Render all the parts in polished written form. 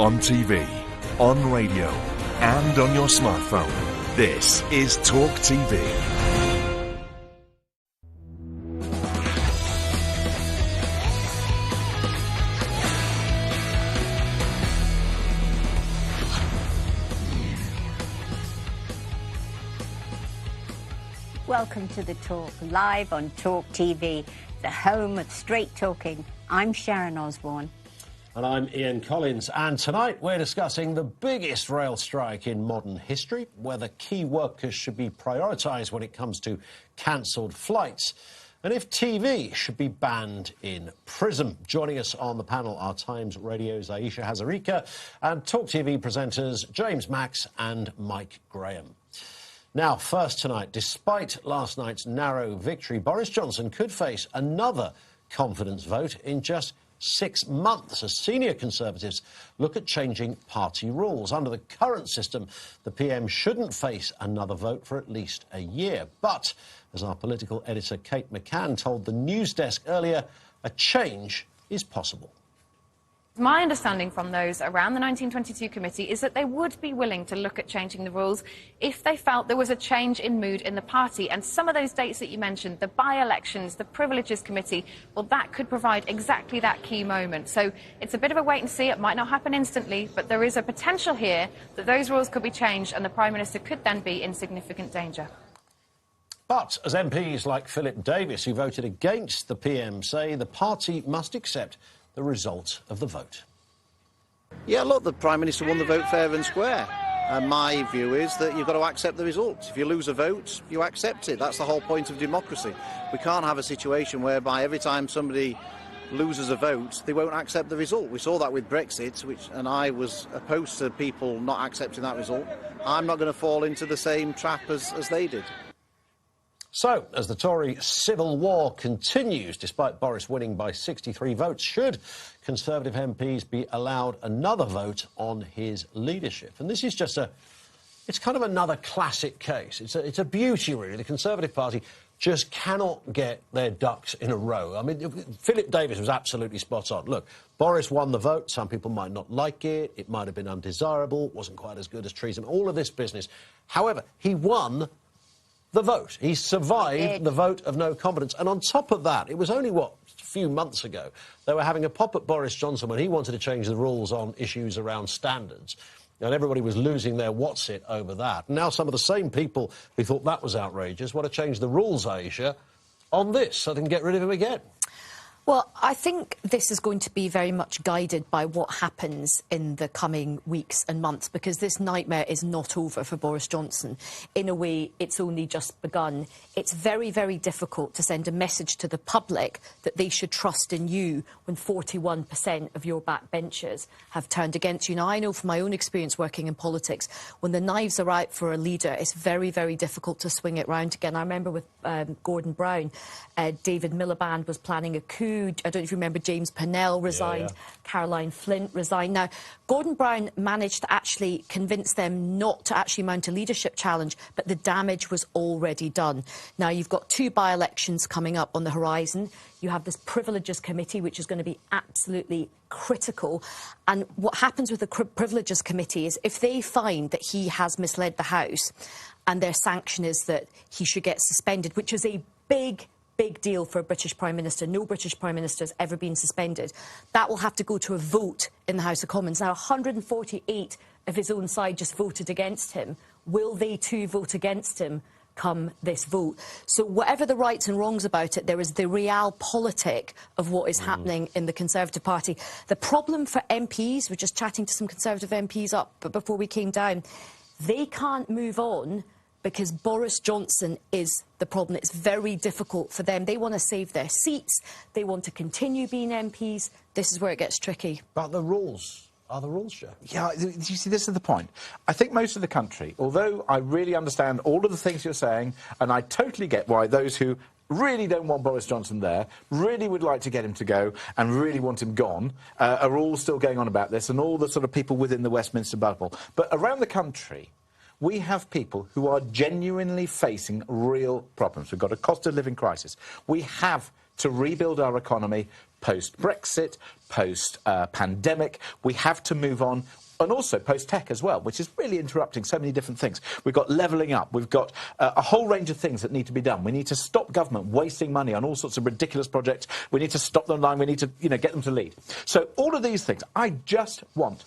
On TV, on radio, and on your smartphone. This is Talk TV. Welcome to The Talk, live on Talk TV, the home of straight talking. I'm Sharon Osborne. And I'm Ian Collins, and tonight we're discussing the biggest rail strike in modern history, whether key workers should be prioritised when it comes to cancelled flights, and if TV should be banned in prison. Joining us on the panel are Times Radio's Aisha Hazarika and Talk TV presenters James Max and Mike Graham. Now, first tonight, despite last night's narrow victory, Boris Johnson could face another confidence vote in just 6 months as senior Conservatives look at changing party rules. Under the current system, the PM shouldn't face another vote for at least a year. But, as our political editor Kate McCann told the news desk earlier, a change is possible. My understanding from those around the 1922 committee is that they would be willing to look at changing the rules if they felt there was a change in mood in the party. And some of those dates that you mentioned, the by-elections, the privileges committee, well, that could provide exactly that key moment. So it's a bit of a wait and see. It might not happen instantly, but there is a potential here that those rules could be changed and the Prime Minister could then be in significant danger. But as MPs like Philip Davis, who voted against the PM, say the party must accept the result of the vote. Yeah, look, the Prime Minister won the vote fair and square. And my view is that you've got to accept the result. If you lose a vote, you accept it. That's the whole point of democracy. We can't have a situation whereby every time somebody loses a vote, they won't accept the result. We saw that with Brexit, and I was opposed to people not accepting that result. I'm not going to fall into the same trap as they did. So, as the Tory civil war continues, despite Boris winning by 63 votes, should Conservative MPs be allowed another vote on his leadership? And this is just it's kind of another classic case. It's a beauty, really. The Conservative Party just cannot get their ducks in a row. I mean, Philip Davis was absolutely spot on. Look, Boris won the vote. Some people might not like it. It might have been undesirable. Wasn't quite as good as treason. All of this business. However, he won the vote. He survived the vote of no confidence. And on top of that, it was only, a few months ago, they were having a pop at Boris Johnson when he wanted to change the rules on issues around standards. And everybody was losing their what's-it over that. And now some of the same people who thought that was outrageous want to change the rules, Aisha, on this so they can get rid of him again. Well, I think this is going to be very much guided by what happens in the coming weeks and months, because this nightmare is not over for Boris Johnson. In a way, it's only just begun. It's very, very difficult to send a message to the public that they should trust in you when 41% of your backbenchers have turned against you. Now, I know from my own experience working in politics, when the knives are out for a leader, it's very, very difficult to swing it round again. I remember with Gordon Brown, David Miliband was planning a coup. I don't know if you remember, James Purnell resigned, Caroline Flint resigned. Now, Gordon Brown managed to actually convince them not to actually mount a leadership challenge, but the damage was already done. Now, you've got 2 by-elections coming up on the horizon. You have this Privileges Committee, which is going to be absolutely critical. And what happens with the Privileges Committee is if they find that he has misled the House and their sanction is that he should get suspended, which is a big deal for a British Prime Minister. No British Prime Minister has ever been suspended. That will have to go to a vote in the House of Commons. Now, 148 of his own side just voted against him. Will they too vote against him come this vote? So whatever the rights and wrongs about it, there is the realpolitik of what is happening in the Conservative Party. The problem for MPs, we're just chatting to some Conservative MPs before we came down, they can't move on because Boris Johnson is the problem. It's very difficult for them. They want to save their seats. They want to continue being MPs. This is where it gets tricky. But the rules are the rules, Joe. Yeah, you see, this is the point. I think most of the country, although I really understand all of the things you're saying, and I totally get why those who really don't want Boris Johnson there, really would like to get him to go and really want him gone, are all still going on about this, and all the sort of people within the Westminster bubble. But around the country, we have people who are genuinely facing real problems. We've got a cost of living crisis. We have to rebuild our economy post-Brexit, post-pandemic. We have to move on. And also post-tech as well, which is really interrupting so many different things. We've got levelling up. We've got a whole range of things that need to be done. We need to stop government wasting money on all sorts of ridiculous projects. We need to stop them lying. We need to, get them to lead. So all of these things, I just want,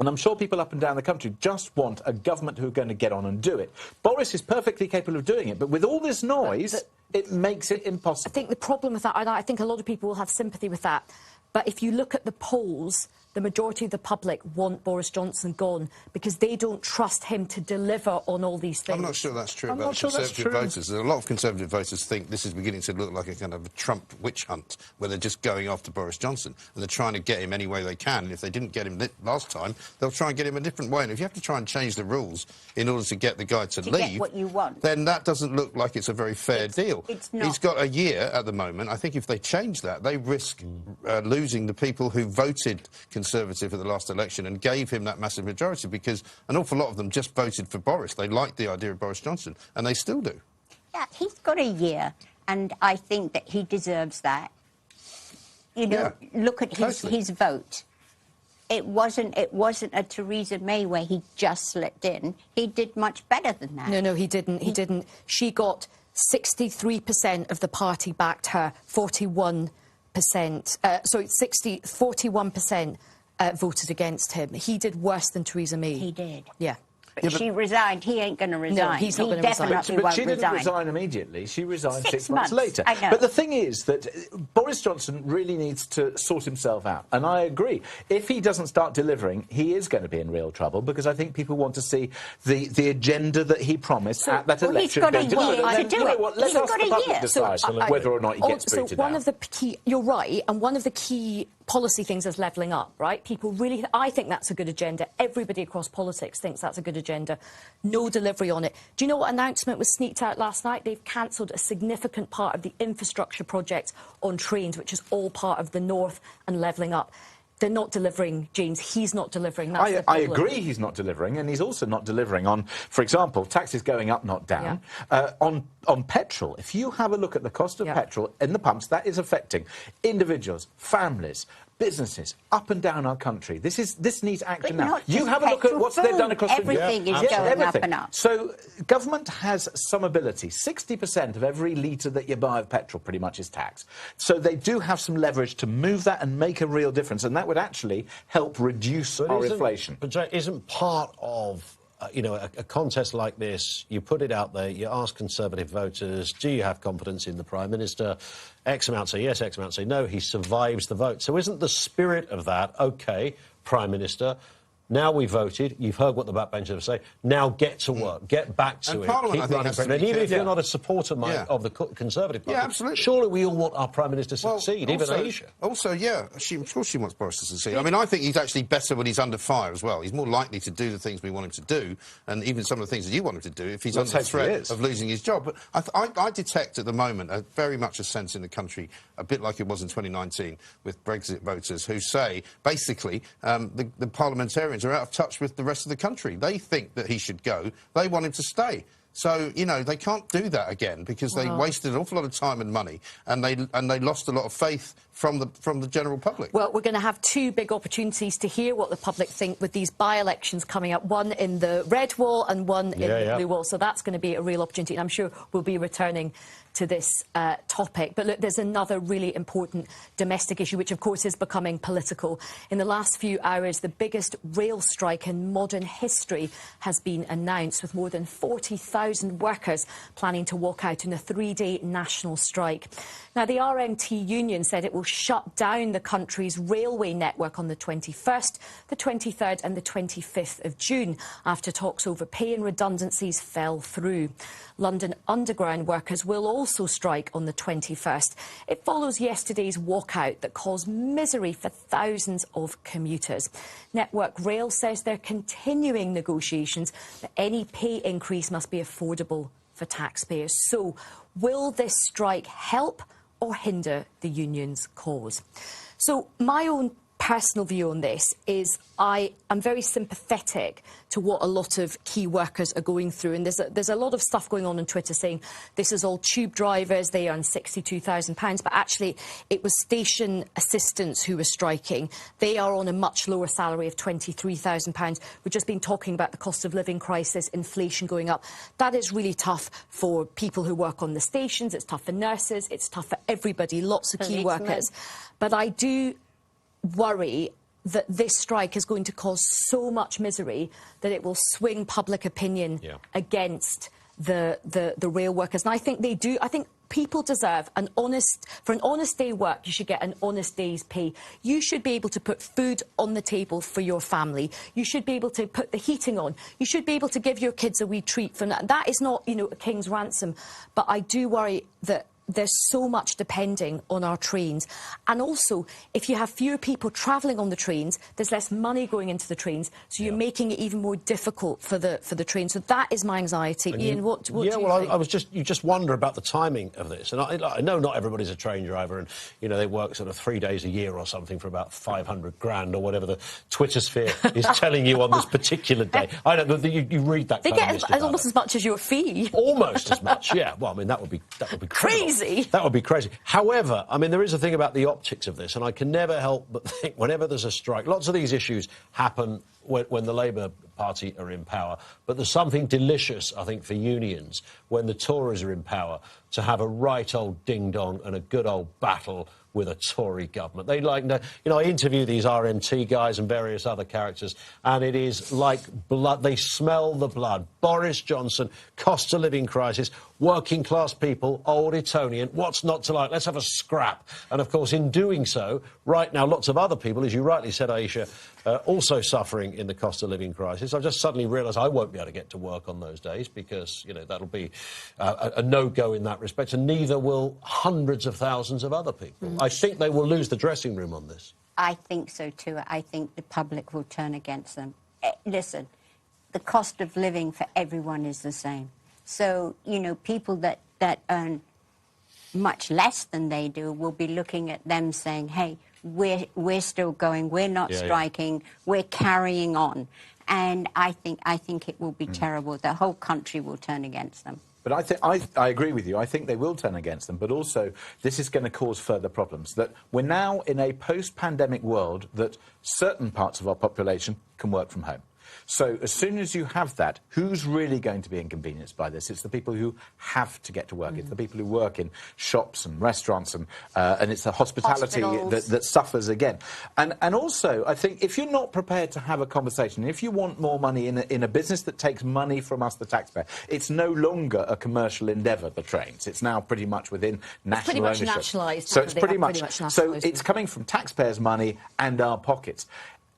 and I'm sure people up and down the country just want a government who are going to get on and do it. Boris is perfectly capable of doing it, but with all this noise, it makes it impossible. I think the problem with that, I think a lot of people will have sympathy with that, but if you look at the polls, the majority of the public want Boris Johnson gone because they don't trust him to deliver on all these things. I'm not sure that's true I'm about not sure that's Conservative true. voters. A lot of Conservative voters think this is beginning to look like a kind of a Trump witch hunt, where they're just going after Boris Johnson and they're trying to get him any way they can. And if they didn't get him last time, they'll try and get him a different way. And if you have to try and change the rules in order to get the guy to leave, get what you want, then that doesn't look like it's a very fair deal. It's not. He's got a year at the moment. I think if they change that, they risk losing the people who voted Conservative at the last election and gave him that massive majority, because an awful lot of them just voted for Boris. They liked the idea of Boris Johnson, and they still do. Yeah, he's got a year, and I think that he deserves that. Look at his vote. It wasn't a Theresa May where he just slipped in. He did much better than that. No, he didn't. He didn't. She got 63% of the party backed her, 41%. 41%. Voted against him. He did worse than Theresa May. He did. Yeah. But she resigned. He ain't going to resign. No, he's not going to resign. But she didn't resign immediately. She resigned 6 months later. I know. But the thing is that Boris Johnson really needs to sort himself out. And I agree. If he doesn't start delivering, he is going to be in real trouble, because I think people want to see the agenda that he promised at that election. He's got a year to do it. Let's ask the public decide whether or not he gets booted out. You're right, and one of the key policy things is levelling up, right? People really, I think that's a good agenda. Everybody across politics thinks that's a good agenda. No delivery on it. Do you know what announcement was sneaked out last night? They've cancelled a significant part of the infrastructure project on trains, which is all part of the North and levelling up. They're not delivering, James. He's not delivering. That's the I problem. agree he's not delivering, and he's also not delivering on, for example, taxes going up, not down. Yeah. On petrol, if you have a look at the cost of petrol in the pumps, that is affecting individuals, families, businesses up and down our country. This needs action now. You have a look at what they've done across everything is going up and up. So government has some ability. 60% of every litre that you buy of petrol pretty much is tax. So they do have some leverage to move that and make a real difference, and that would actually help reduce our inflation. But Jay, isn't part of a contest like this, you put it out there, you ask Conservative voters, do you have confidence in the Prime Minister? X amount say yes, X amount say no. He survives the vote. So isn't the spirit of that, OK, Prime Minister, now we voted, you've heard what the backbenchers say, now get to work, get back to it, Parliament, keep running president. Even if you're not a supporter, Mike, of the Conservative Party, absolutely. Surely we all want our Prime Minister to succeed, even Aisha. Also, I'm sure she wants Boris to succeed. I mean, I think he's actually better when he's under fire as well. He's more likely to do the things we want him to do, and even some of the things that you want him to do, if he's under threat of losing his job. But I detect at the moment very much a sense in the country, a bit like it was in 2019, with Brexit voters who say, basically, the parliamentarians are out of touch with the rest of the country. They think that he should go. They want him to stay. So, they can't do that again, because they wasted an awful lot of time and money, and they lost a lot of faith from the general public. Well, we're going to have two big opportunities to hear what the public think with these by-elections coming up, one in the red wall and one in the blue wall. So that's going to be a real opportunity, and I'm sure we'll be returning to this topic. But look, there's another really important domestic issue, which of course is becoming political. In the last few hours, the biggest rail strike in modern history has been announced, with more than 40,000 workers planning to walk out in a 3-day national strike. Now, the RMT union said it will shut down the country's railway network on the 21st, the 23rd and the 25th of June, after talks over pay and redundancies fell through. London Underground workers will also strike on the 21st. It follows yesterday's walkout that caused misery for thousands of commuters. Network Rail says they're continuing negotiations, but any pay increase must be affordable for taxpayers. So, will this strike help or hinder the union's cause? So, my own personal view on this is I am very sympathetic to what a lot of key workers are going through. And there's a lot of stuff going on Twitter saying this is all tube drivers, they earn £62,000. But actually, it was station assistants who were striking. They are on a much lower salary of £23,000. We've just been talking about the cost of living crisis, inflation going up. That is really tough for people who work on the stations. It's tough for nurses. It's tough for everybody, lots of key workers. But I do worry that this strike is going to cause so much misery that it will swing public opinion against the rail workers. And I think they do. I think people deserve for an honest day work, you should get an honest day's pay. You should be able to put food on the table for your family. You should be able to put the heating on. You should be able to give your kids a wee treat from that. That is not, you know, a king's ransom. But I do worry that there's so much depending on our trains. And also, if you have fewer people travelling on the trains, there's less money going into the trains, so you're making it even more difficult for the train. So that is my anxiety. And Ian, what do you think? I was you just wonder about the timing of this. And I know not everybody's a train driver, and, you know, they work sort of 3 days a year or something for about 500 grand or whatever the Twitter sphere is telling you on this particular day. I don't know, you read that. They get almost as much as your fee. Almost as much, yeah. Well, I mean, that would be crazy. That would be crazy. However, I mean, there is a thing about the optics of this, and I can never help but think whenever there's a strike, lots of these issues happen when the Labour Party are in power, but there's something delicious, I think, for unions when the Tories are in power to have a right old ding-dong and a good old battle with a Tory government. They like, you know, I interview these RMT guys and various other characters, and it is like blood. They smell the blood. Boris Johnson, cost of living crisis, working class people, old Etonian. What's not to like? Let's have a scrap. And of course, in doing so, right now, lots of other people, as you rightly said, Aisha, also suffering in the cost of living crisis. I've just suddenly realised I won't be able to get to work on those days because, you know, that'll be a no-go in that respect, and neither will hundreds of thousands of other people. I think they will lose the dressing room on this. I think so too. I think the public will turn against them. Listen, the cost of living for everyone is the same. So, you know, people that earn much less than they do will be looking at them saying, hey, we're still going, we're not striking, we're carrying on. And I think it will be terrible. The whole country will turn against them. But I agree with you. I think they will turn against them. But also, this is going to cause further problems. That we're now in a post-pandemic world that certain parts of our population can work from home. So as soon as you have that, who's really going to be inconvenienced by this? It's the people who have to get to work. It's the people who work in shops and restaurants, and it's the hospitality that suffers again. And also, I think if you're not prepared to have a conversation, if you want more money in a business that takes money from us, the taxpayer, it's no longer a commercial endeavour, the trains. It's now pretty much within national ownership. Nationalised. So it's pretty much so it's coming from taxpayers' money and our pockets.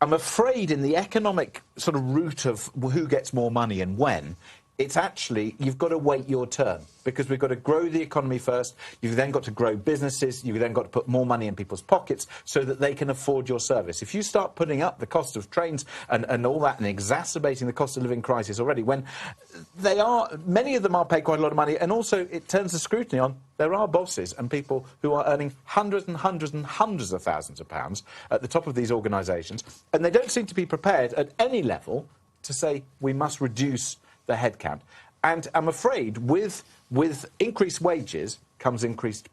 I'm afraid in the economic sort of route of who gets more money and when, it's actually, you've got to wait your turn, because we've got to grow the economy first. You've then got to grow businesses. You've then got to put more money in people's pockets so that they can afford your service. If you start putting up the cost of trains and all that and exacerbating the cost of living crisis already, when many of them are paid quite a lot of money, and also it turns the scrutiny on, there are bosses and people who are earning hundreds and hundreds and hundreds of thousands of pounds at the top of these organisations, and they don't seem to be prepared at any level to say we must reduce the headcount. And I'm afraid with increased wages comes increased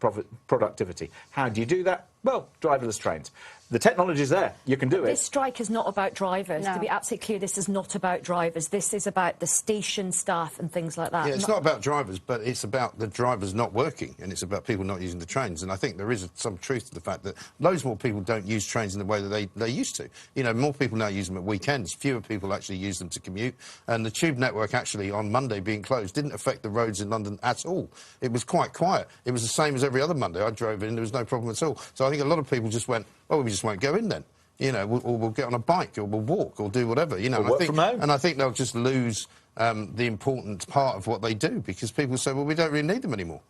productivity. How do you do that? Well, driverless trains. The technology's there. You can do it. This strike is not about drivers. No. To be absolutely clear, this is not about drivers. This is about the station staff and things like that. Yeah, it's not about drivers, but it's about the drivers not working, and it's about people not using the trains. And I think there is some truth to the fact that loads more people don't use trains in the way that they used to. You know, more people now use them at weekends. Fewer people actually use them to commute. And the tube network actually, on Monday being closed, didn't affect the roads in London at all. It was quite quiet. It was the same as every other Monday. I drove in, there was no problem at all. So I think a lot of people just went, well, we just won't go in then. You know, we'll get on a bike, or we'll walk, or do whatever. You know, or work from home. And I think they'll just lose the important part of what they do, because people say, well, we don't really need them anymore.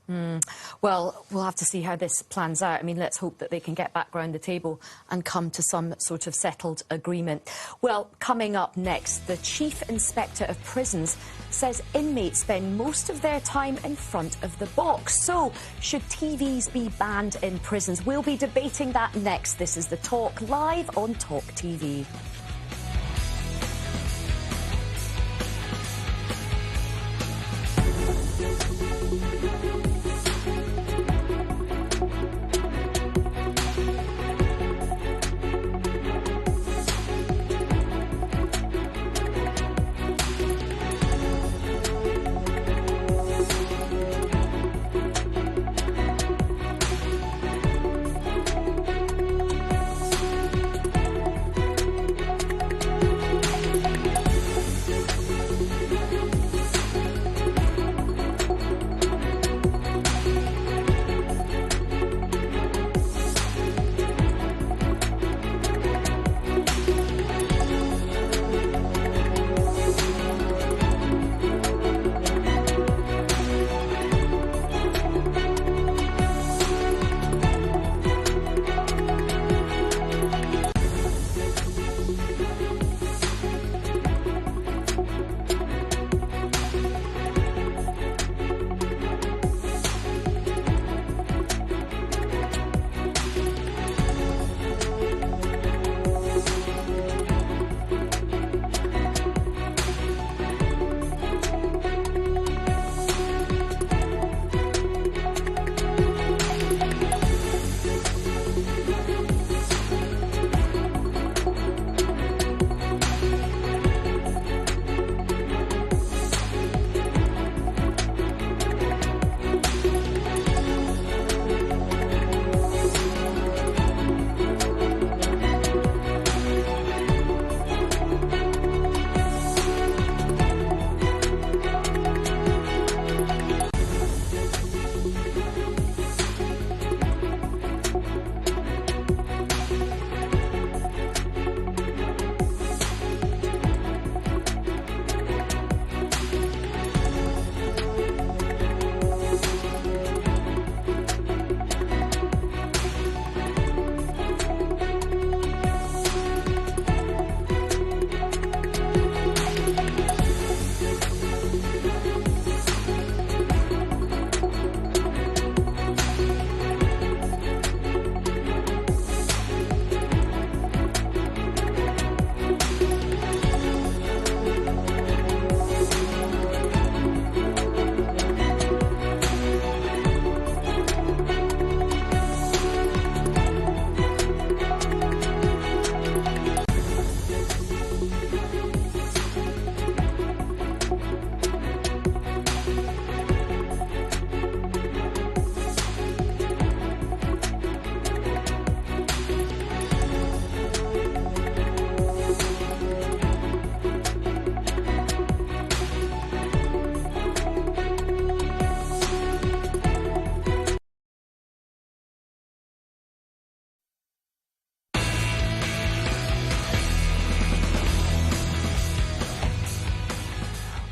Well, we'll have to see how this plans out. I mean, let's hope that they can get back round the table and come to some sort of settled agreement. Well, coming up next, the Chief Inspector of Prisons says inmates spend most of their time in front of the box. So, should TVs be banned in prisons? We'll be debating that next. This is The Talk, live on Talk TV.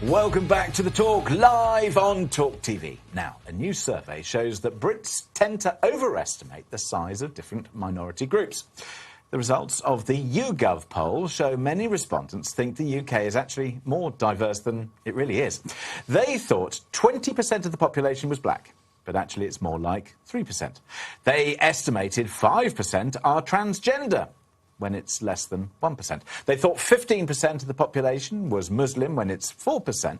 Welcome back to The Talk, live on Talk TV. Now, a new survey shows that Brits tend to overestimate the size of different minority groups. The results of the YouGov poll show many respondents think the UK is actually more diverse than it really is. They thought 20% of the population was black, but actually it's more like 3%. They estimated 5% are transgender, when it's less than 1%. They thought 15% of the population was Muslim, when it's 4%.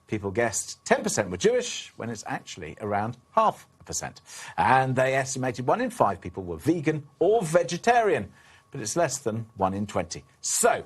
People guessed 10% were Jewish, when it's actually around 0.5%. And they estimated 1 in 5 people were vegan or vegetarian, but it's less than 1 in 20. So,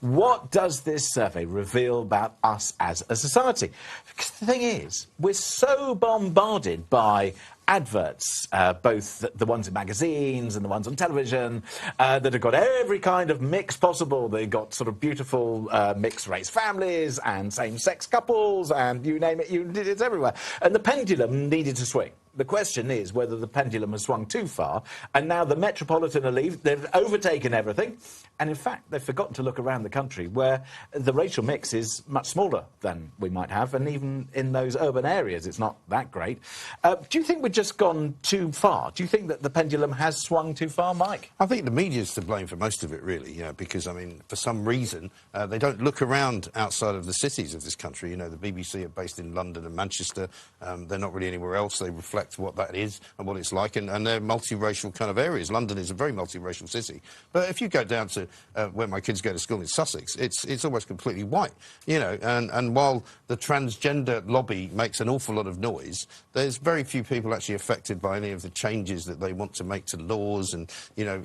what does this survey reveal about us as a society? Because the thing is, we're so bombarded by adverts, both the ones in magazines and the ones on television, that have got every kind of mix possible. They've got sort of beautiful mixed-race families and same-sex couples and you name it, it's everywhere. And the pendulum needed to swing. The question is whether the pendulum has swung too far, and now the metropolitan elite, they've overtaken everything, and in fact, they've forgotten to look around the country where the racial mix is much smaller than we might have, and even in those urban areas, it's not that great. Do you think we've just gone too far? Do you think that the pendulum has swung too far, Mike? I think the media's to blame for most of it, really, because, I mean, for some reason, they don't look around outside of the cities of this country. You know, the BBC are based in London and Manchester. They're not really anywhere else. They reflect what that is and what it's like, and they're multiracial kind of areas. London is a very multiracial city. But if you go down to where my kids go to school in Sussex, it's almost completely white, and while the transgender lobby makes an awful lot of noise, there's very few people actually affected by any of the changes that they want to make to laws and,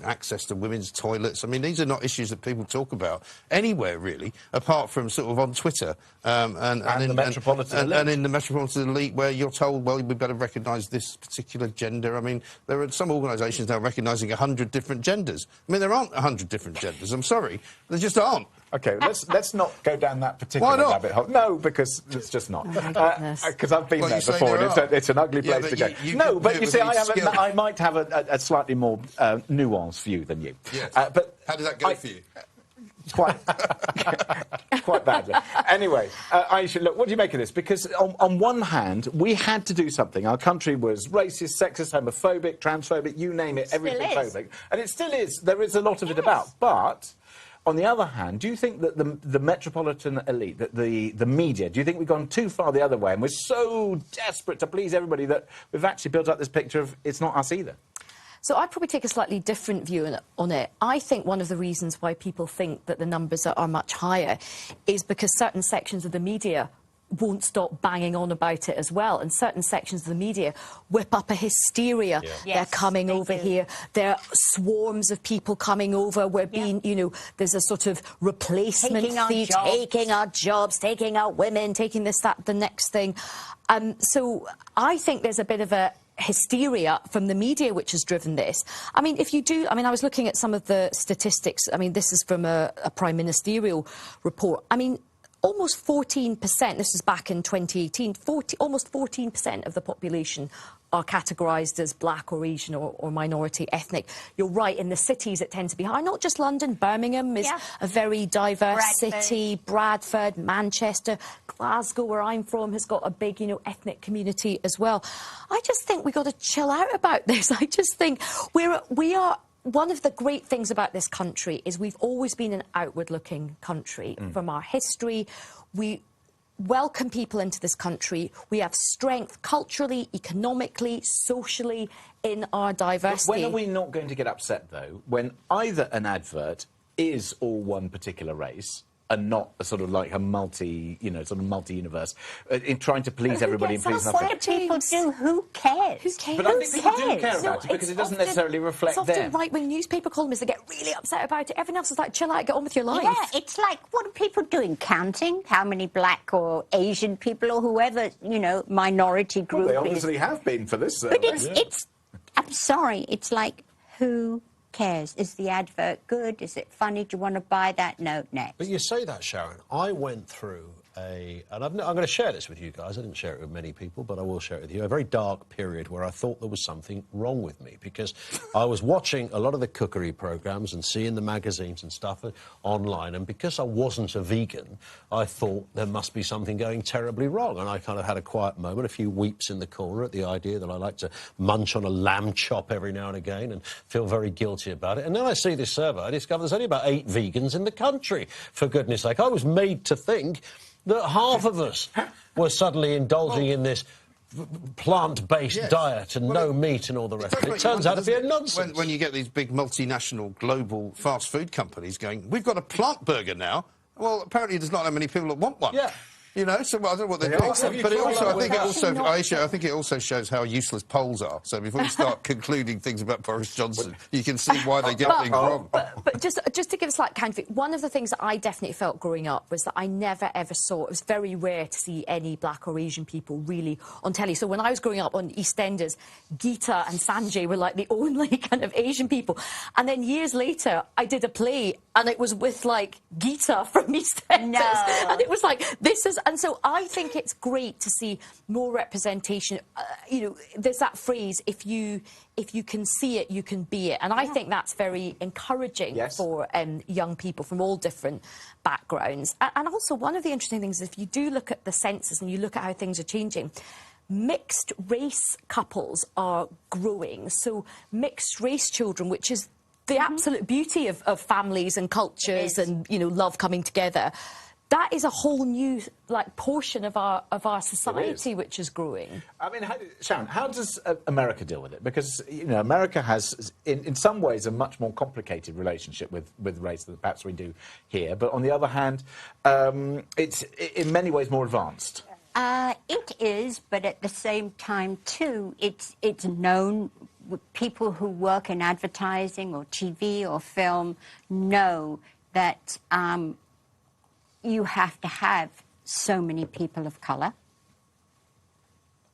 access to women's toilets. I mean, these are not issues that people talk about anywhere, really, apart from sort of on Twitter and in the metropolitan elite, where you're told, well, we better recognise this particular gender. I mean, there are some organisations now recognising 100 different genders. I mean, there aren't 100 different genders. I'm sorry, there just aren't. OK, let's not go down that particular rabbit hole. No, because it's just not. Because I've been there before, and it's an ugly place to go. No, but you see, I might have a slightly more nuanced view than you. Yes. But how did that go for you? Quite badly. Anyway, Aisha, look, what do you make of this? Because on one hand, we had to do something. Our country was racist, sexist, homophobic, transphobic, you name it, everything phobic. And it still is. There is a lot of it about. But on the other hand, do you think that the metropolitan elite, that the media, do you think we've gone too far the other way and we're so desperate to please everybody that we've actually built up this picture of it's not us either? So I'd probably take a slightly different view on it. I think one of the reasons why people think that the numbers are much higher is because certain sections of the media won't stop banging on about it as well. And certain sections of the media whip up a hysteria. Yeah. They're coming over here. There are swarms of people coming over. We're being, there's a sort of replacement fee, taking our jobs, taking our women, taking this, that, the next thing. So I think there's a bit of a hysteria from the media which has driven this. I mean, I was looking at some of the statistics. I mean, this is from a prime ministerial report. I mean, almost 14%, this is back in 2018, almost 14% of the population are categorised as black or Asian or minority ethnic. You're right, in the cities it tends to be high. Not just London, Birmingham is a very diverse city. Bradford, Manchester, Glasgow, where I'm from, has got a big, ethnic community as well. I just think we've got to chill out about this. I just think we are... One of the great things about this country is we've always been an outward-looking country. From our history, we welcome people into this country. We have strength culturally, economically, socially in our diversity. When are we not going to get upset, though, when either an advert is all one particular race and not a sort of like a multi-universe, in trying to please everybody and please nothing? What do people do? Who cares? Who cares? But I think people do care about it because it doesn't necessarily reflect them. It's often right-wing newspaper columnists that get really upset about it. Everyone else is like, chill out, get on with your life. Yeah, it's like, what are people doing? Counting how many black or Asian people or whoever, minority group they obviously have been for this. But it's, I'm sorry, it's like, who cares? Is the advert good? Is it funny? Do you want to buy that? No, next. But you say that, Sharon. I went through and I'm going to share this with you guys. I didn't share it with many people, but I will share it with you. A very dark period where I thought there was something wrong with me because I was watching a lot of the cookery programmes and seeing the magazines and stuff online, and because I wasn't a vegan, I thought there must be something going terribly wrong, and I kind of had a quiet moment, a few weeps in the corner at the idea that I like to munch on a lamb chop every now and again and feel very guilty about it. And then I see this survey. I discover there's only about 8 vegans in the country, for goodness sake. I was made to think that half of us were suddenly indulging in this plant-based diet and no meat and all the rest of it. It turns out to be a nonsense. When you get these big multinational global fast food companies going, we've got a plant burger now. Well, apparently there's not that many people that want one. Yeah. So I don't know what they're doing. But I think it also shows how useless polls are. So before you start concluding things about Boris Johnson, you can see why they get things wrong. But just to give a slight counter, one of the things that I definitely felt growing up was that I never, ever saw, it was very rare to see any black or Asian people really on telly. So when I was growing up on EastEnders, Geeta and Sanjay were like the only kind of Asian people. And then years later, I did a play and it was with, like, Geeta from EastEnders. No. And it was like, this is And so I think it's great to see more representation. You know, there's that phrase, if you can see it, you can be it. And I think that's very encouraging for young people from all different backgrounds. And also, one of the interesting things is if you do look at the census and you look at how things are changing, mixed race couples are growing. So mixed race children, which is the absolute beauty of families and cultures and, you know, love coming together. That is a whole new, like, portion of our society which is growing. I mean, Sharon, how does America deal with it? Because, you know, America has, in some ways, a much more complicated relationship with race than perhaps we do here. But on the other hand, it's in many ways more advanced. It is, but at the same time, too, it's known. People who work in advertising or TV or film know that you have to have so many people of colour.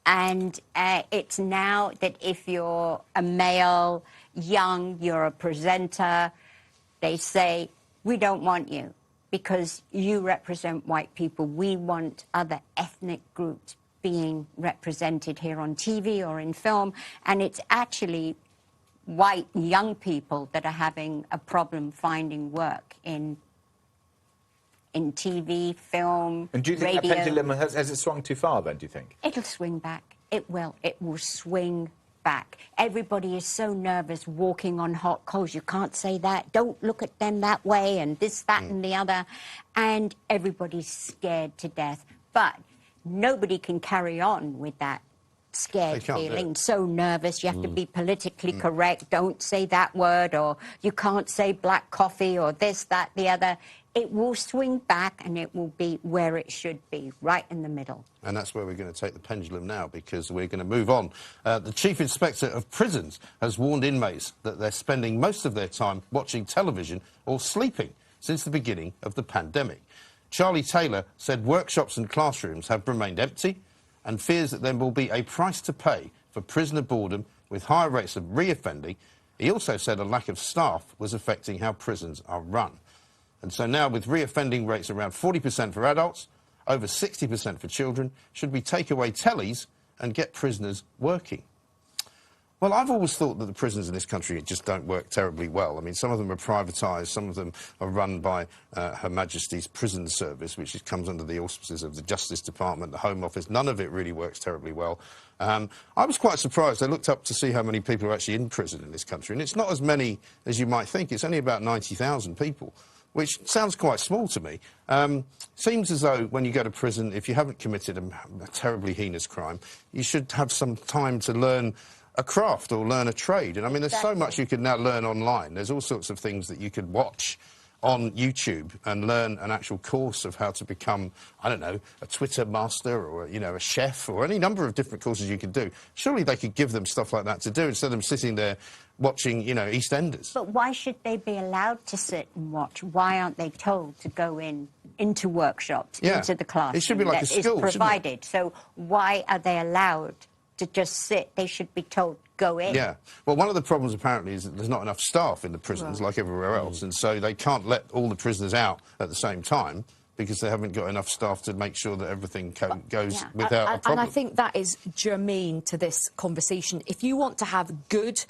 And it's now that if you're a male, young, you're a presenter, they say, we don't want you because you represent white people. We want other ethnic groups being represented here on TV or in film. And it's actually white young people that are having a problem finding work in TV, film, and do you think radio. that pendulum has it swung too far then, do you think? It'll swing back. It will. It will swing back. Everybody is so nervous walking on hot coals. You can't say that. Don't look at them that way and this, that and the other. And everybody's scared to death. But nobody can carry on with that scared feeling, so nervous. You have to be politically correct. Don't say that word, or you can't say black coffee or this, that, the other. It will swing back and it will be where it should be, right in the middle. And that's where we're going to take the pendulum now, because we're going to move on. The Chief Inspector of Prisons has warned inmates that they're spending most of their time watching television or sleeping since the beginning of the pandemic. Charlie Taylor said workshops and classrooms have remained empty and fears that there will be a price to pay for prisoner boredom with higher rates of reoffending. He also said a lack of staff was affecting how prisons are run. And so now, with reoffending rates around 40% for adults, over 60% for children, should we take away tellies and get prisoners working? Well, I've always thought that the prisons in this country just don't work terribly well. I mean, some of them are privatised, some of them are run by Her Majesty's Prison Service, which comes under the auspices of the Justice Department, the Home Office. None of it really works terribly well. I was quite surprised. I looked up to see how many people are actually in prison in this country, and it's not as many as you might think. It's only about 90,000 people, which sounds quite small to me. Seems as though when you go to prison, if you haven't committed a terribly heinous crime, you should have some time to learn a craft or learn a trade. And I mean, there's so much you can now learn online. There's all sorts of things that you could watch on YouTube and learn an actual course of how to become, I don't know, a Twitter master or, you know, a chef, or any number of different courses you could do. Surely they could give them stuff like that to do instead of them sitting there watching, you know, EastEnders. But why should they be allowed to sit and watch? Why aren't they told to go into workshops, into the classroom? It should be like a school, is provided. So why are they allowed to just sit? They should be told, go in. Yeah. Well, one of the problems apparently is that there's not enough staff in the prisons like everywhere else, and so they can't let all the prisoners out at the same time because they haven't got enough staff to make sure that everything goes without a problem. And I think that is germane to this conversation. If you want to have good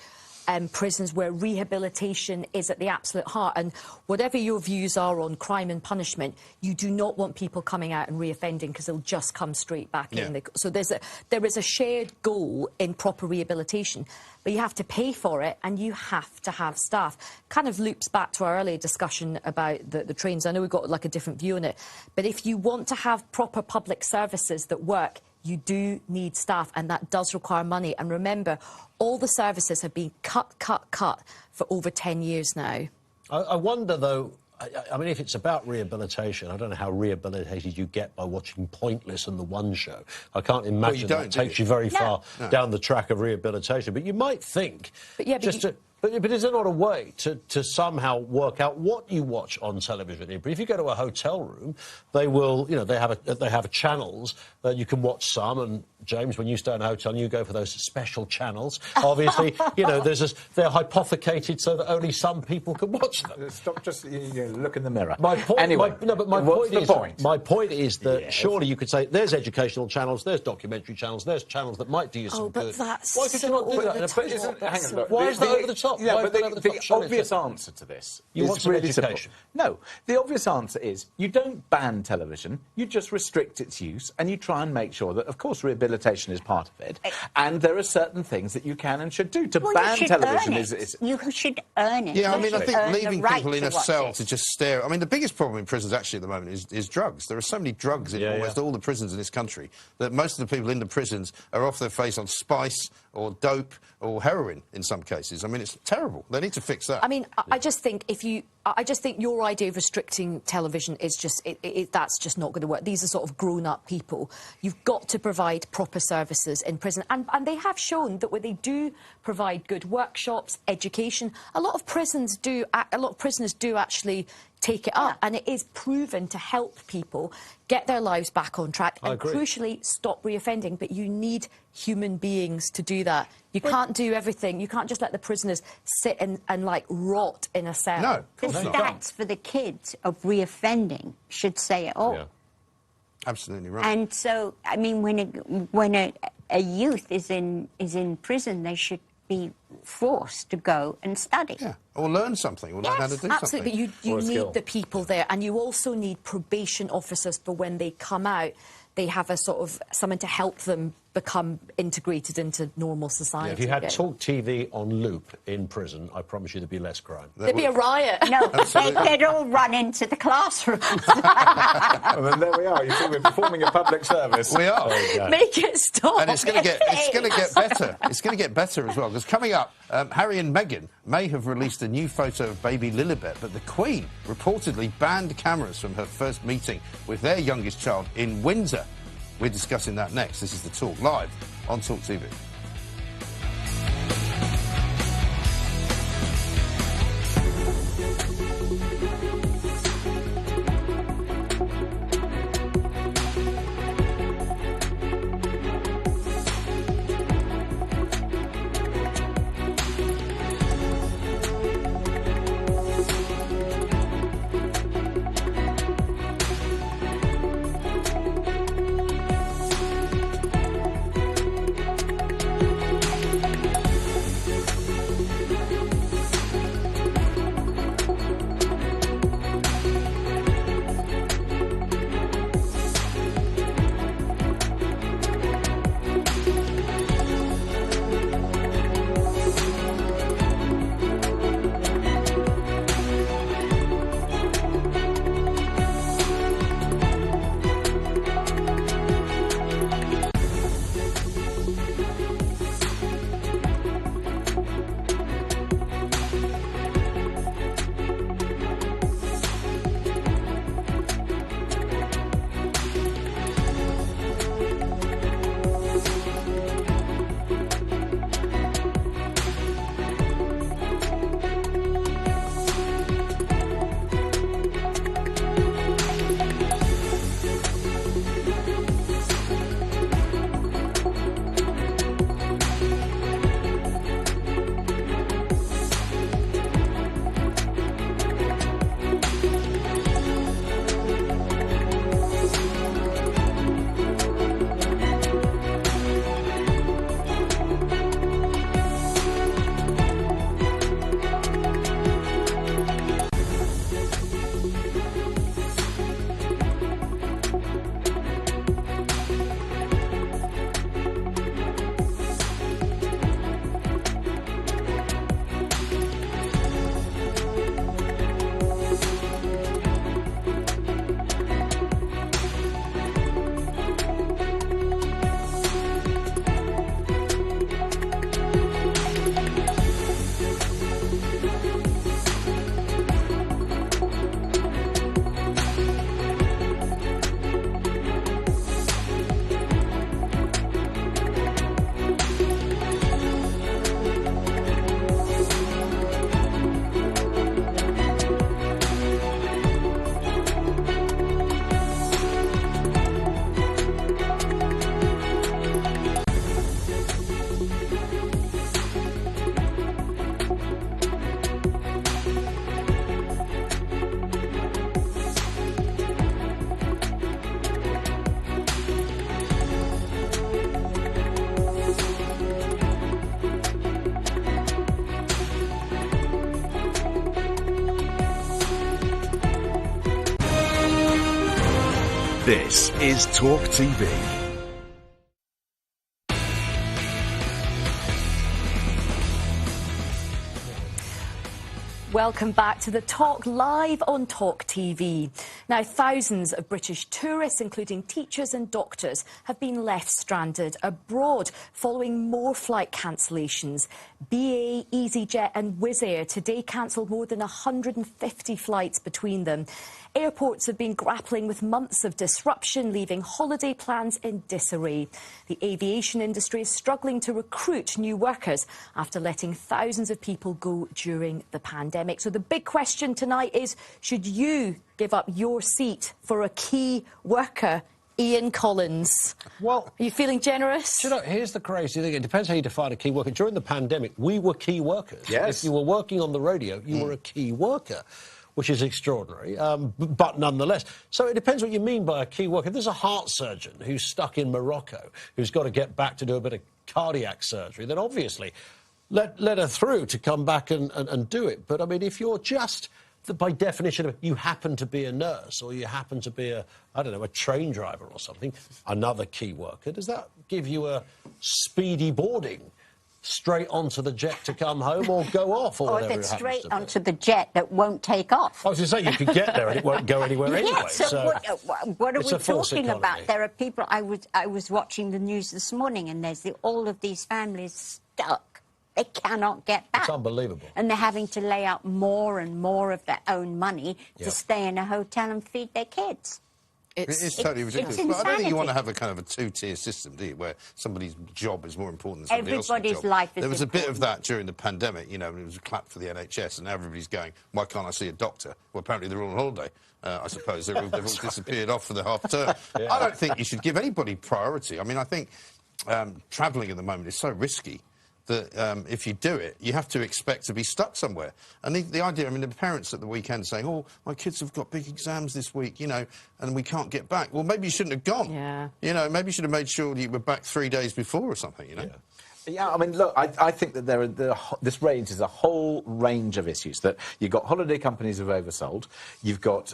prisons where rehabilitation is at the absolute heart, and whatever your views are on crime and punishment, you do not want people coming out and reoffending because they'll just come straight back in. So there is a shared goal in proper rehabilitation, but you have to pay for it and you have to have staff. Kind of loops back to our earlier discussion about the trains. I know we've got like a different view on it, but if you want to have proper public services that work, you do need staff, and that does require money. And remember, all the services have been cut for over 10 years now. I wonder, though, I mean, if it's about rehabilitation, I don't know how rehabilitated you get by watching Pointless and The One Show. I can't imagine that takes you very far down the track of rehabilitation. But you might think... But is there not a way to somehow work out what you watch on television? If you go to a hotel room, they will, you know, they have channels that you can watch some. And James, when you stay in a hotel and you go for those special channels, obviously, you know, they're hypothecated so that only some people can watch them. Stop, just look in the mirror. My point, anyway, my point is that surely you could say there's educational channels, there's documentary channels, there's channels that might do you some good. That's Why could you not do that? Why is that over the top? Yeah, Why but the obvious answer to this is really simple. No, the obvious answer is you don't ban television, you just restrict its use, and you try and make sure that, of course, rehabilitation is part of it, and there are certain things that you can and should do. To ban television is... You should earn it. Yeah, I mean, I think leaving right people in a cell to just stare... I mean, the biggest problem in prisons, actually, at the moment is drugs. There are so many drugs in almost all the prisons in this country that most of the people in the prisons are off their face on spice or dope or heroin in some cases. I mean, it's terrible. They need to fix that. I mean, I just think your idea of restricting television is just, that's just not going to work. These are sort of grown-up people. You've got to provide proper services in prison. And they have shown that where they do provide good workshops, education, a lot of prisoners do actually take it up, and it is proven to help people get their lives back on track and, crucially, stop reoffending. But you need human beings to do that. You can't do everything. You can't just let the prisoners sit and like, rot in a cell. No, the stats for the kids of reoffending should say it all. Yeah. Absolutely right. And so, I mean, when a youth is in prison, they should be forced to go and study. Yeah, or learn something, or learn how to do something. Absolutely, but you need the people there, and you also need probation officers for when they come out. They have a sort of someone to help them become integrated into normal society. Yeah, if you had Talk TV on loop in prison, I promise you there'd be less crime. There'd be a riot. No, they'd all run into the classrooms. Well, then there we are. You see, we're performing a public service. We are. Make it stop. And it's going to get better. It's going to get better as well. Because coming up, Harry and Meghan may have released a new photo of baby Lilibet, but the Queen reportedly banned cameras from her first meeting with their youngest child in Windsor. We're discussing that next. This is The Talk, live on Talk TV. This is Talk TV. Welcome back to The Talk, live on Talk TV. Now, thousands of British tourists, including teachers and doctors, have been left stranded abroad following more flight cancellations. BA, EasyJet and Wizz Air today cancelled more than 150 flights between them. Airports have been grappling with months of disruption, leaving holiday plans in disarray. The aviation industry is struggling to recruit new workers after letting thousands of people go during the pandemic. So the big question tonight is, should you give up your seat for a key worker? Ian Collins. Well, are you feeling generous? You know, here's the crazy thing. It depends how you define a key worker. During the pandemic, we were key workers. Yes. If you were working on the radio, you were a key worker, which is extraordinary, but nonetheless. So it depends what you mean by a key worker. If there's a heart surgeon who's stuck in Morocco, who's got to get back to do a bit of cardiac surgery, then obviously let her through to come back and do it. But, I mean, if you're just, by definition, you happen to be a nurse or you happen to be a train driver or something, another key worker, does that give you a speedy boarding straight onto the jet to come home or go off or whatever it happens to be? Or straight onto the jet that won't take off. I was going to say, you could get there and it won't go anywhere anyway. Yeah, so what are we talking about? There are people, I was watching the news this morning and there's all of these families stuck. They cannot get back. It's unbelievable. And they're having to lay out more and more of their own money to stay in a hotel and feed their kids. It's totally ridiculous. It's but I don't think you want to insanity. have a kind of a two-tier system, do you, where somebody's job is more important than somebody else's Everybody's job. life is There was a bit of important. that during the pandemic, you know, when it was a clap for the NHS, and now everybody's going, why can't I see a doctor? Well, apparently they're all on holiday, I suppose. They've all disappeared off for the half term. I don't think you should give anybody priority. I mean, I think travelling at the moment is so risky that if you do it, you have to expect to be stuck somewhere. And the idea, I mean, the parents at the weekend saying, oh, my kids have got big exams this week, you know, and we can't get back. Well, maybe you shouldn't have gone. Yeah. You know, maybe you should have made sure you were back 3 days before or something, you know. Yeah. Yeah, I mean, look, I think that this raises a whole range of issues. That you've got holiday companies who've oversold, you've got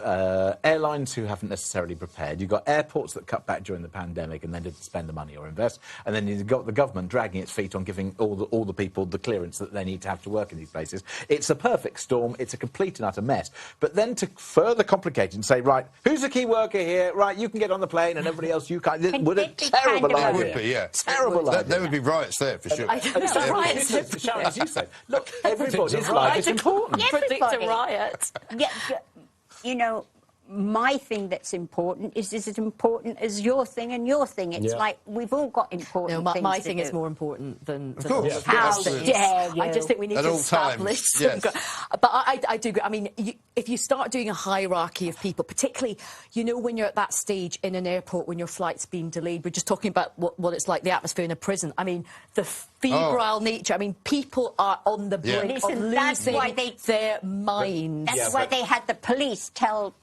airlines who haven't necessarily prepared, you've got airports that cut back during the pandemic and then didn't spend the money or invest, and then you've got the government dragging its feet on giving all the people the clearance that they need to have to work in these places. It's a perfect storm. It's a complete and utter mess. But then to further complicate it and say, right, who's a key worker here? Right, you can get on the plane, and everybody else you can't. It would a terrible idea. It would be, yeah. Terrible idea. There would be riots there. For sure. Sharon, as you said, look, everybody's life is important. Predict a riot. Yeah, you know, my thing that's important is it important as your thing and your thing? It's like we've all got important things my to thing do. is more important than course. How dare you? I just think we need At to all establish times, some... yes. But I do agree. I mean, if you start doing a hierarchy of people, particularly, you know, when you're at that stage in an airport, when your flight's being delayed, we're just talking about what it's like, the atmosphere in a prison. I mean, the febrile nature. I mean, people are on the brink of losing their minds. That's why they had the police tell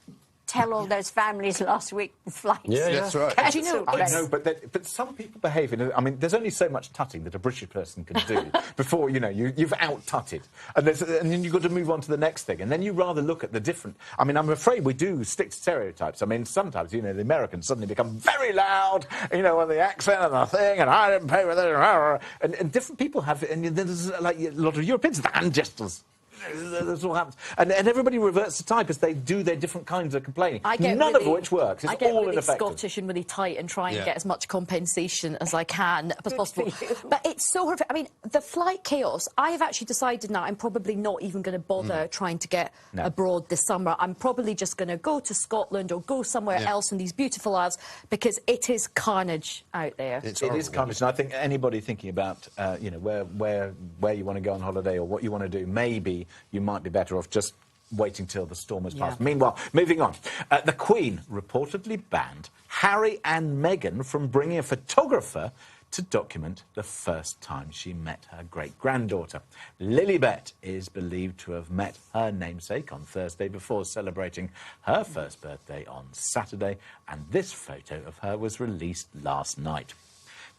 all those families last week the flights. Yeah, that's right. And you know, I know, but some people behave in... I mean, there's only so much tutting that a British person can do before, you know, you've out-tutted. And then you've got to move on to the next thing. And then you rather look at the different... I mean, I'm afraid we do stick to stereotypes. I mean, sometimes, you know, the Americans suddenly become very loud, you know, with the accent and the thing, and I didn't pay with it, and different people have... And there's, like, a lot of Europeans, hand gestures. That's what happens. And everybody reverts to type as they do their different kinds of complaining. None of which works. It's all really ineffective. Scottish and really tight and try and get as much compensation as I can as possible. But it's so horrific. I mean, the flight chaos, I have actually decided now I'm probably not even going to bother trying to get abroad this summer. I'm probably just going to go to Scotland or go somewhere else in these beautiful isles because it is carnage out there. It is carnage. And I think anybody thinking about, you know, where you want to go on holiday or what you want to do, maybe you might be better off just waiting till the storm has passed. Meanwhile, moving on. The Queen reportedly banned Harry and Meghan from bringing a photographer to document the first time she met her great-granddaughter. Lilibet is believed to have met her namesake on Thursday before celebrating her first birthday on Saturday, and this photo of her was released last night.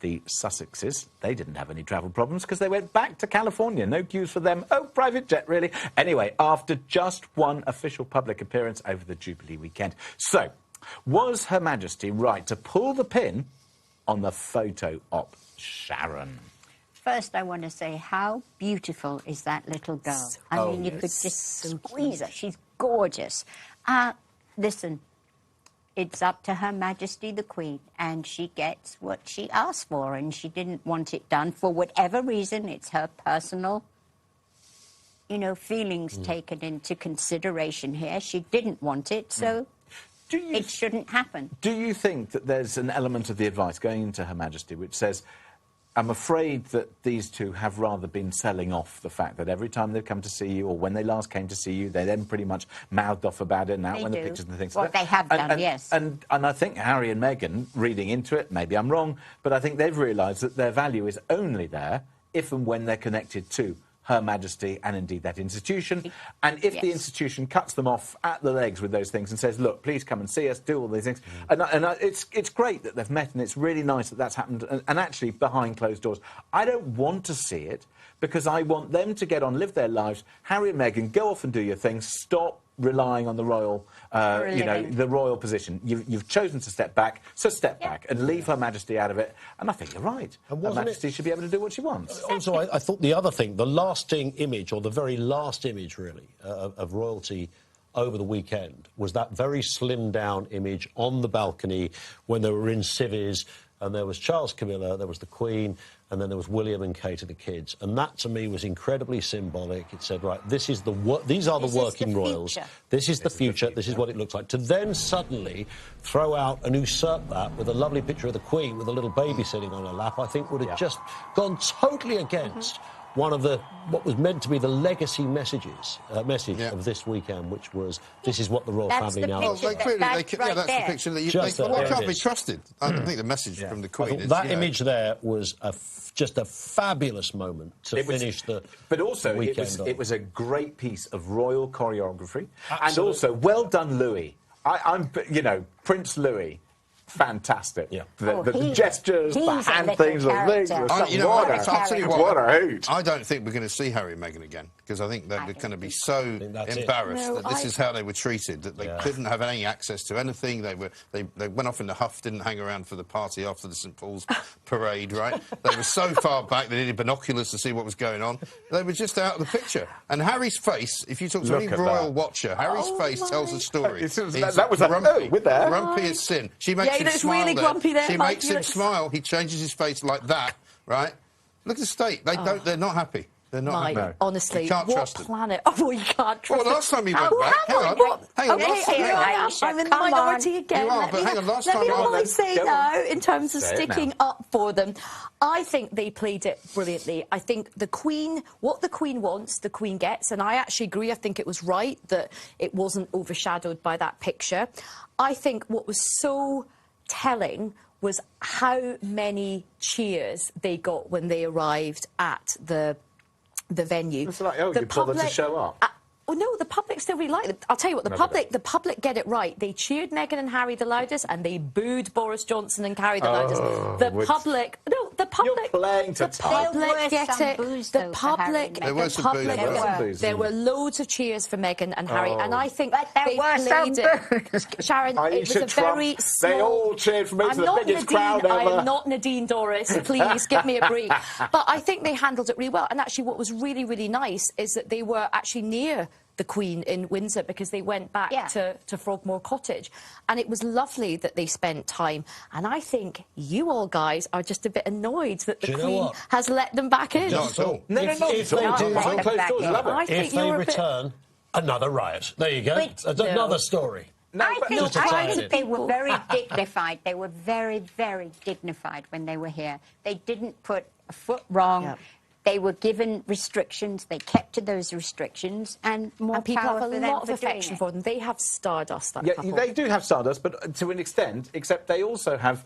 The Sussexes, they didn't have any travel problems because they went back to California. No queues for them. Oh, private jet, really. Anyway, after just one official public appearance over the Jubilee weekend. So, Was Her Majesty right to pull the pin on the photo op, Sharon? First, I want to say how beautiful is that little girl. I mean, you could just squeeze her. She's gorgeous. Listen, it's up to Her Majesty the Queen, and she gets what she asked for, and she didn't want it done for whatever reason. It's her personal, feelings taken into consideration here. She didn't want it, so it shouldn't happen. Do you think that there's an element of the advice going into Her Majesty which says, I'm afraid that these two have rather been selling off the fact that every time they've come to see you, or when they last came to see you, they then pretty much mouthed off about it and out when the pictures and things. Well, they have done, yes. And I think Harry and Meghan, reading into it, maybe I'm wrong, but I think they've realised that their value is only there if and when they're connected to Her Majesty and indeed that institution. And if the institution cuts them off at the legs with those things and says, look, please come and see us, do all these things. It's great that they've met, and it's really nice that that's happened, and actually behind closed doors. I don't want to see it because I want them to get on, live their lives. Harry and Meghan, go off and do your thing. Stop relying on the royal, the royal position. You've chosen to step back, so step back and leave Her Majesty out of it. And I think you're right. Her Majesty should be able to do what she wants. Also, I thought the other thing, the lasting image, or the very last image, really, of royalty over the weekend was that very slimmed-down image on the balcony when they were in civvies, and there was Charles, Camilla, there was the Queen, and then there was William and Kate and the kids. And that, to me, was incredibly symbolic. It said, right, these are the working royals. This is the future. This is what it looks like. To then suddenly throw out and usurp that with a lovely picture of the Queen with a little baby sitting on her lap, I think would have just gone totally against one of what was meant to be the legacy message of this weekend, which was, this is what the royal family now is. Well, that's the picture that can't be trusted. I think the message from the Queen is... That image there was just a fabulous moment to finish the But also, weekend it was a great piece of royal choreography. And also, well done, Louis. Prince Louis. Fantastic. Yeah. The gestures, the hand things, the things. What a hoot. I don't think we're going to see Harry and Meghan again, because I think they're going to be so embarrassed that this is how they were treated, that they couldn't have any access to anything. They went off in a huff, didn't hang around for the party after the St Paul's parade, right? They were so far back, they needed binoculars to see what was going on. They were just out of the picture. And Harry's face, if you talk to any royal watcher, Harry's face tells a story. That was grumpy as sin. She makes him smile really grumpy there. She makes him smile. He changes his face like that, right? Look at the state. They're not happy. They're not happy. Honestly, you can't trust planet? Oh, you can't trust Well, last time you went back... Hang on. I'm in the minority again. You are, but hang on, last time... Let me say now, in terms of sticking up for them, I think they played it brilliantly. I think the Queen, what the Queen wants, the Queen gets, and I actually agree. I think it was right that it wasn't overshadowed by that picture. I think what was so telling was how many cheers they got when they arrived at the venue. It's like, you bothered to show up. Well, no, the public still really liked it. I'll tell you what, the public get it right. They cheered Meghan and Harry the loudest, and they booed Boris Johnson and Harry the loudest. The public You're playing to the public get it. The public, there were loads of cheers for Meghan and Harry, and I think they played it. Sharon, it was a very small... They all cheered for me to the biggest crowd ever. I am not Nadine Dorris. Please give me a break. But I think they handled it really well. And actually, what was really, really nice is that they were actually near the Queen in Windsor, because they went back to Frogmore Cottage, and it was lovely that they spent time. And I think you all guys are just a bit annoyed that the Queen has let them back in. Not at all. No. If they return, another riot. There you go. Another story. I think they were very dignified. They were very, very dignified when they were here. They didn't put a foot wrong. Yep. They were given restrictions. They kept to those restrictions, and people power have for a them lot of for affection for them. They have stardust. That couple. They do have stardust, but to an extent. Except they also have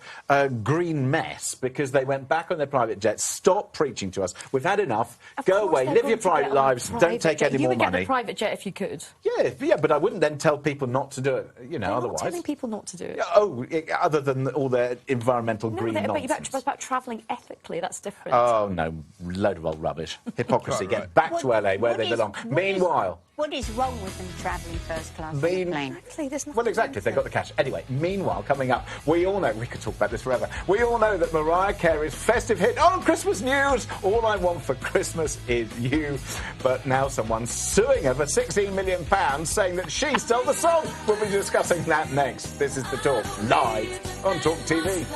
green mess, because they went back on their private jets. Stop preaching to us. We've had enough. Go away. Live your private lives. Don't take any more money. You would get a private jet if you could. Yeah, but I wouldn't then tell people not to do it. Otherwise. Not telling people not to do it. Other than all their environmental green nonsense. But it's about travelling ethically. That's different. Oh no, load of old rubbish. Hypocrisy. Right. Get back to LA where they belong. Meanwhile... What is wrong with them travelling first class on the plane? Exactly, there's nothing Well, exactly, if they've got the cash. Anyway, meanwhile, coming up, we all know, we could talk about this forever, we all know that Mariah Carey's festive hit on Christmas news, All I Want for Christmas Is You. But now someone's suing her for £16 million, saying that she stole the song. We'll be discussing that next. This is The Talk, live on Talk TV.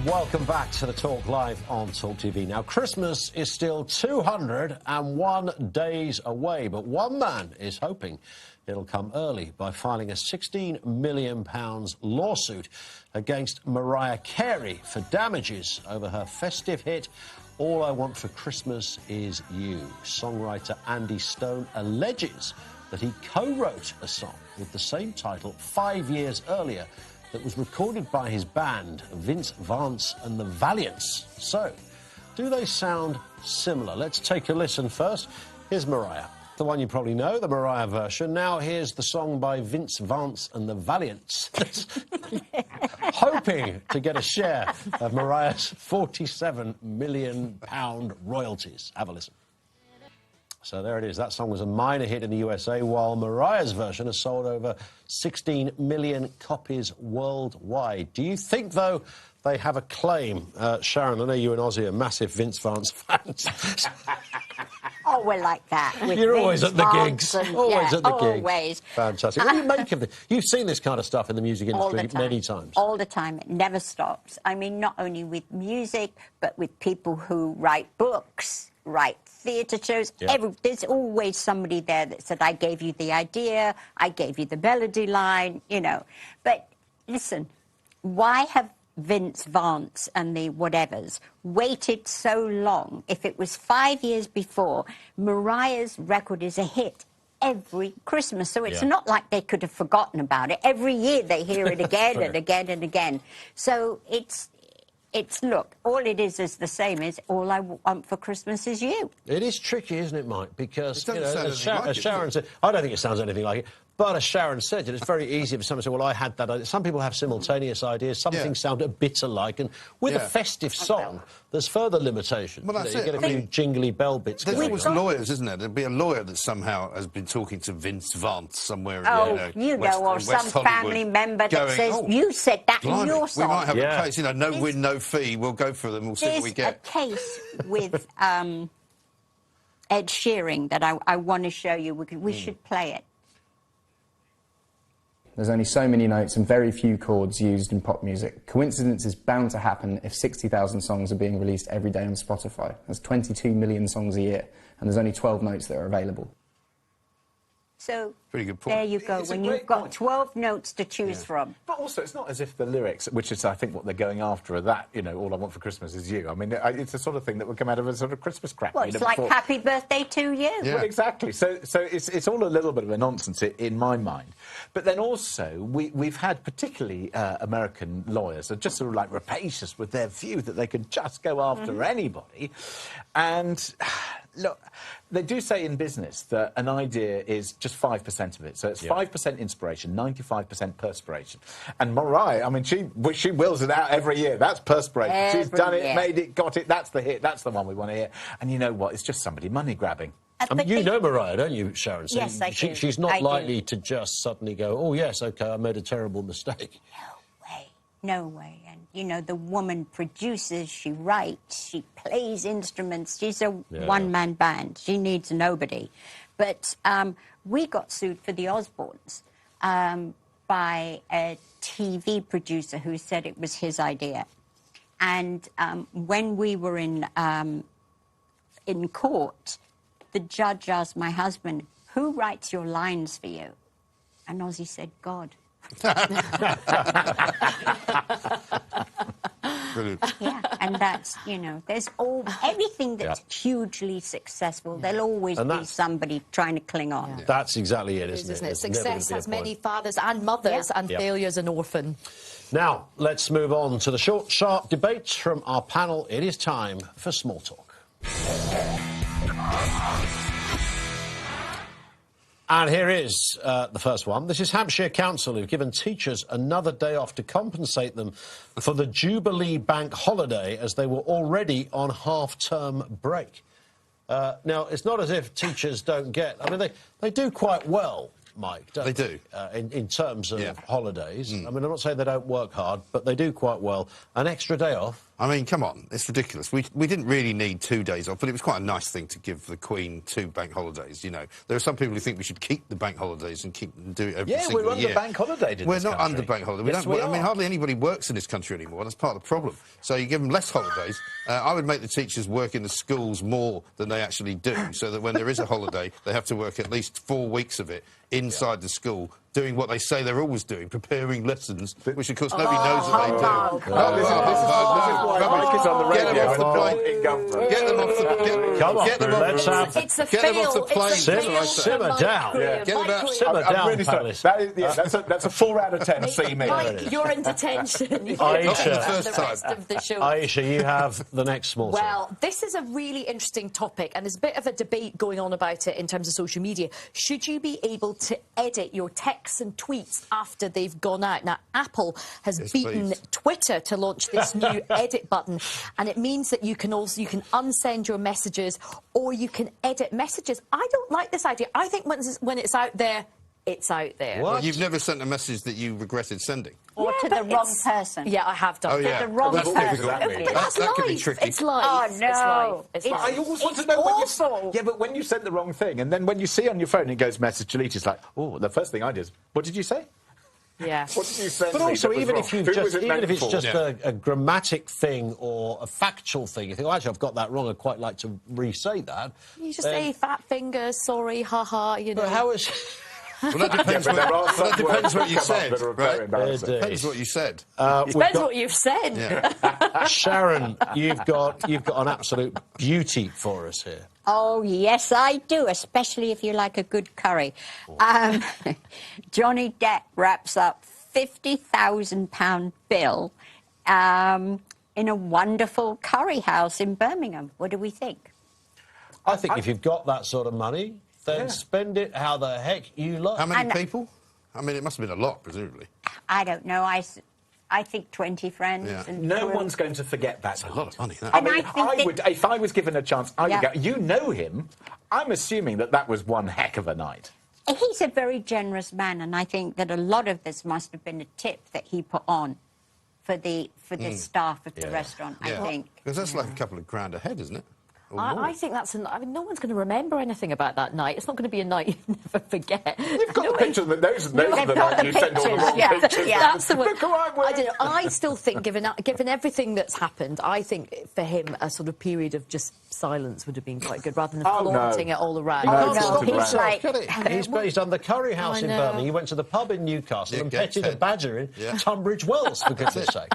Welcome back to the Talk Live on Talk TV. Now, Christmas is still 201 days away, but one man is hoping it'll come early by filing a £16 million lawsuit against Mariah Carey for damages over her festive hit, All I Want for Christmas Is You. Songwriter Andy Stone alleges that he co-wrote a song with the same title 5 years earlier that was recorded by his band, Vince Vance and the Valiants. So, do they sound similar? Let's take a listen first. Here's Mariah, the one you probably know, the Mariah version. Now here's the song by Vince Vance and the Valiants, hoping to get a share of Mariah's £47 million royalties. Have a listen. So there it is. That song was a minor hit in the USA, while Mariah's version has sold over 16 million copies worldwide. Do you think, though, they have a claim? Sharon, I know you and Ozzy are massive Vince Vance fans. Oh, we're like that. You're always at the gigs. Always at the gigs. Always. Fantastic. What do you make of it? You've seen this kind of stuff in the music industry many times. All the time. It never stops. I mean, not only with music, but with people who write books, write theatre shows. There's always somebody there that said, I gave you the idea, I gave you the melody line, you know. But listen, why have Vince Vance and the whatevers waited so long? If it was 5 years before, Mariah's record is a hit every Christmas, so it's not like they could have forgotten about it. Every year they hear it again and again and again. So it's look, all it is the same, is all I want for Christmas is you. It is tricky, isn't it, Mike? Because, you know, as it, Sharon said, I don't think it sounds anything like it. But as Sharon said, it's very easy for someone to say, well, I had that idea. Some people have simultaneous ideas. Some things sound a bit alike. And with a festive song, there's further limitation. Well, that's you get a few jingly bell bits. There's always lawyers, isn't there? There'd be a lawyer that somehow has been talking to Vince Vance somewhere in or some family member that says, you said that in your song. We might have a case, you know, no win, no fee. We'll go for them. We'll see what we get. There's a case with Ed Sheeran that I want to show you. We should play it. There's only so many notes and very few chords used in pop music. Coincidence is bound to happen if 60,000 songs are being released every day on Spotify. There's 22 million songs a year, and there's only 12 notes that are available. So pretty good point. There you go, when you've got 12 notes to choose from. But also, it's not as if the lyrics, which is, I think, what they're going after, are that, you know, all I want for Christmas is you. I mean, it's the sort of thing that would come out of a sort of Christmas crap. Well, it's like happy birthday to you. Yeah. Well, exactly. So it's all a little bit of a nonsense in my mind. But then also, we've had particularly American lawyers are just sort of like rapacious with their view that they can just go after anybody. And look, they do say in business that an idea is just 5% of it. So it's 5% inspiration, 95% perspiration. And Mariah, I mean, she wills it out every year. That's perspiration. She's done it, made it, got it. That's the hit. That's the one we want to hear. And you know what? It's just somebody money grabbing. I mean, you know Mariah, don't you, Sharon? So yes, I do. She's not likely to just suddenly go, oh, yes, OK, I made a terrible mistake. No way. And, you know, the woman produces, she writes, she plays instruments. She's a one-man band. She needs nobody. But we got sued for the Osbournes by a TV producer who said it was his idea. And when we were in court, the judge asked my husband, who writes your lines for you? And Ozzy said, God. Brilliant. Yeah, and that's, you know, there's everything that's hugely successful. There'll always be somebody trying to cling on. Yeah. That's exactly it, isn't it? Success has many fathers and mothers, and failure's an orphan. Now, let's move on to the short, sharp debates from our panel. It is time for Small Talk. And here is the first one. This is Hampshire Council, who've given teachers another day off to compensate them for the Jubilee Bank holiday, as they were already on half-term break. Now, it's not as if teachers don't get... I mean, they do quite well, Mike, don't they? They do. In terms of holidays. I mean, I'm not saying they don't work hard, but they do quite well. An extra day off... I mean, come on, it's ridiculous. We didn't really need 2 days off, but it was quite a nice thing to give the Queen 2 bank holidays, you know. There are some people who think we should keep the bank holidays and do it every single year. Yeah, we're under bank holiday in this country. We're not under bank holiday. I mean, hardly anybody works in this country anymore. That's part of the problem. So you give them less holidays. I would make the teachers work in the schools more than they actually do, so that when there is a holiday, they have to work at least 4 weeks of it inside the school, doing what they say they're always doing, preparing lessons, which, of course, nobody knows that they do. This is why Mike is on the radio. Get them off the plane. Get them off the... Come on, get them off the... It's a get them off the plane. Simmer down. Simmer down, Palace. That's a 4 out of 10. See me. Mike, you're in detention. Aisha, you have the next small talk. Well, this is a really interesting topic, and there's a bit of a debate going on about it in terms of social media. Should you be able to edit your texts and tweets after they've gone out? Now, Apple has beaten Twitter to launch this new edit button, and it means that you can unsend your messages, or you can edit messages. I don't like this idea. I think when it's out there, it's out there. Well, you've never sent a message that you regretted sending? Or to the wrong person. Yeah, I have done. Oh, yeah. To the wrong person. But that's that could be life. tricky. It's life. Oh, no. It's But life. I always want to It's know awful. Yeah, but when you sent the wrong thing, and then when you see on your phone it goes message deleted, it's like, oh, the first thing I did is, what did you say? Yeah. What did you send But me also, that was even wrong? if you've Who just, was it even meant if it's for? just a grammatic thing or a factual thing, you think, oh, actually, I've got that wrong. I'd quite like to re-say that. You just say fat fingers, sorry, haha. You know. But how is? Well, that depends, Yeah, but there are some that depends words what that you come up said, that are very right? embarrassing. Depends what you said. Depends what you've said. Yeah. Sharon, you've got an absolute beauty for us here. Oh, yes, I do, especially if you like a good curry. Johnny Depp wraps up £50,000 bill in a wonderful curry house in Birmingham. What do we think? I think if you've got that sort of money, then spend it how the heck you like. How many people? I mean, it must have been a lot, presumably. I don't know. I think 20 friends. Yeah. And No one's going to forget that. That's a lot of money. That. I And mean, I think that- if I was given a chance, I Yeah. would go, you know him. I'm assuming that was one heck of a night. He's a very generous man, and I think that a lot of this must have been a tip that he put on for the staff of the restaurant, I think. Because that's like a couple of grand a head, isn't it? Or more. I think that's. I mean, no one's going to remember anything about that night. It's not going to be a night you never forget. You've got the pictures, but those are they've the got night the you send all the pictures, wrong yeah. pictures. Yeah. That's the one. Look who I'm with. I don't know. I still think, given everything that's happened, I think for him a sort of period of just silence would have been quite good, rather than flaunting it all around. Oh, no, Stop he's himself, like... can he? He's done the curry house I in know. Birmingham. He went to the pub in Newcastle and Gateshead. petted a badger in Tunbridge Wells, for goodness sake.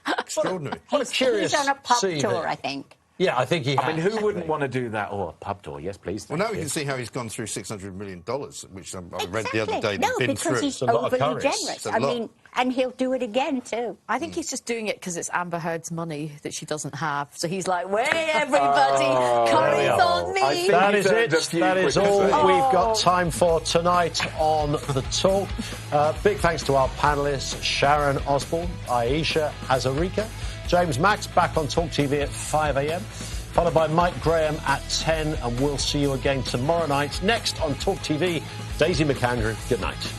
Extraordinary. What a curious He's on a pub scene tour, here. I think. Yeah, I think he has. I mean, who wouldn't want to do that? Oh, a pub tour, yes, please. Well, thank now we you. can see how he's gone through $600 million, which I read the other Exactly. day. No, They've been because through. he's a lot of overly curries. generous. It's a I lot. mean, and he'll do it again, too. I think he's just doing it because it's Amber Heard's money that she doesn't have. So he's like, "Wait, everybody, curry's on me." I think That he's is earned a it. few That is quick all mistakes. we've got time for tonight on The Talk. Big thanks to our panellists, Sharon Osborne, Aisha Azarika, James Max, back on Talk TV at 5 a.m, followed by Mike Graham at 10, and we'll see you again tomorrow night. Next on Talk TV, Daisy McAndrew. Good night.